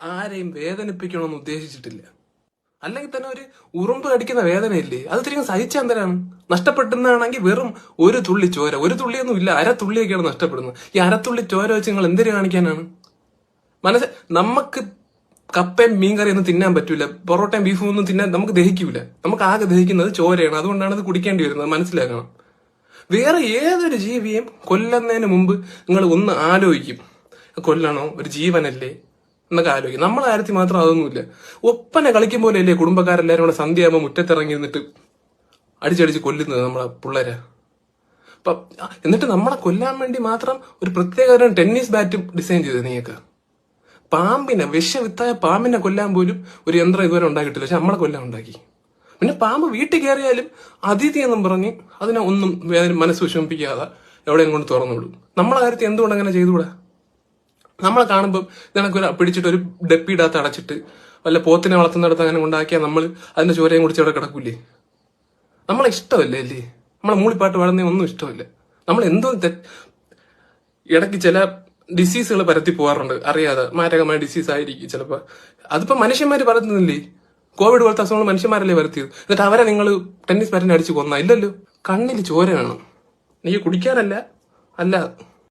ആരെയും വേദനിപ്പിക്കണമെന്ന് ഉദ്ദേശിച്ചിട്ടില്ല. അല്ലെങ്കിൽ തന്നെ ഒരു ഉറുമ്പ് കടിക്കുന്ന വേദനയില്ലേ, അത് തിരികെ സഹിച്ചെന്തരാണ്? നഷ്ടപ്പെടുന്നതാണെങ്കിൽ വെറും ഒരു തുള്ളി ചോര, ഒരു തുള്ളിയൊന്നും ഇല്ല, അരത്തുള്ളിയൊക്കെയാണ് നഷ്ടപ്പെടുന്നത്. ഈ അരത്തുള്ളി ചോര വെച്ച് നിങ്ങൾ എന്തിനു കാണിക്കാനാണ്? നമുക്ക് കപ്പയും മീൻകറി ഒന്നും തിന്നാൻ പറ്റൂല, പൊറോട്ടയും ബീഫും ഒന്നും തിന്നാൻ നമുക്ക് ദഹിക്കൂല. നമുക്ക് ആകെ ദഹിക്കുന്നത് ചോരയാണ്. അതുകൊണ്ടാണ് അത് കുടിക്കേണ്ടി വരുന്നത്, മനസ്സിലാക്കണം. വേറെ ഏതൊരു ജീവിയും കൊല്ലുന്നതിന് മുമ്പ് നിങ്ങൾ ഒന്ന് ആലോചിക്കും, കൊല്ലണോ, ഒരു ജീവനല്ലേ എന്നൊക്കെ ആലോചിക്കും. നമ്മളെ കാര്യത്തിൽ മാത്രം അതൊന്നുമില്ല. ഒപ്പന കളിക്കും പോലെ അല്ലേ കുടുംബക്കാരെല്ലാരും കൂടെ സന്ധ്യയാകുമ്പോൾ മുറ്റത്തിറങ്ങി നിന്നിട്ട് അടിച്ചടിച്ച് കൊല്ലുന്നത് നമ്മളെ പിള്ളേരെ. എന്നിട്ട് നമ്മളെ കൊല്ലാൻ വേണ്ടി മാത്രം ഒരു പ്രത്യേക ടെന്നീസ് ബാറ്റും ഡിസൈൻ ചെയ്തത് നീയൊക്കെ. പാമ്പിനെ, വിഷവിത്തായ പാമ്പിനെ കൊല്ലാൻ പോലും ഒരു യന്ത്രം ഇതുവരെ ഉണ്ടാക്കിയിട്ടില്ല, പക്ഷെ നമ്മളെ കൊല്ലാൻ ഉണ്ടാക്കി. പിന്നെ പാമ്പ് വീട്ടിൽ കയറിയാലും അതിഥി എന്നും പറഞ്ഞ് അതിനെ ഒന്നും മനസ്സ് വിഷമിപ്പിക്കാതെ എവിടെയും കൊണ്ട് തുറന്നു വിടും. നമ്മളെ കാര്യത്തിൽ എന്തുകൊണ്ട് അങ്ങനെ ചെയ്തുകൂടാ? നമ്മളെ കാണുമ്പോൾ നിനക്ക് പിടിച്ചിട്ട് ഒരു ഡപ്പിയിടാത്ത അടച്ചിട്ട് വല്ല പോത്തിനെ വളർത്തുന്നിടത്ത് അങ്ങനെ ഉണ്ടാക്കിയാൽ നമ്മൾ അതിന്റെ ചോരയും കുടിച്ച് അവിടെ കിടക്കൂലേ? നമ്മളെ ഇഷ്ടമല്ലേ അല്ലേ? നമ്മളെ മൂളിപ്പാട്ട് പാടുന്ന ഒന്നും ഇഷ്ടമല്ല. നമ്മൾ എന്തോ ഇടയ്ക്ക് ചില ഡിസീസുകൾ പരത്തി പോകാറുണ്ട് അറിയാതെ, മാരകമായ ഡിസീസ് ആയിരിക്കും ചിലപ്പോൾ. അതിപ്പോ മനുഷ്യന്മാര് പരത്തുന്നില്ലേ? കോവിഡ് പോലത്തെ അസുഖങ്ങൾ മനുഷ്യന്മാരല്ലേ പരത്തിയത്? എന്നിട്ട് അവരെ നിങ്ങൾ ടെന്നീസ് ബാറ്റിനെ അടിച്ച് കൊന്ന? ഇല്ലല്ലോ. കണ്ണിൽ ചോര വേണം, നീ കുടിക്കാനല്ല, അല്ല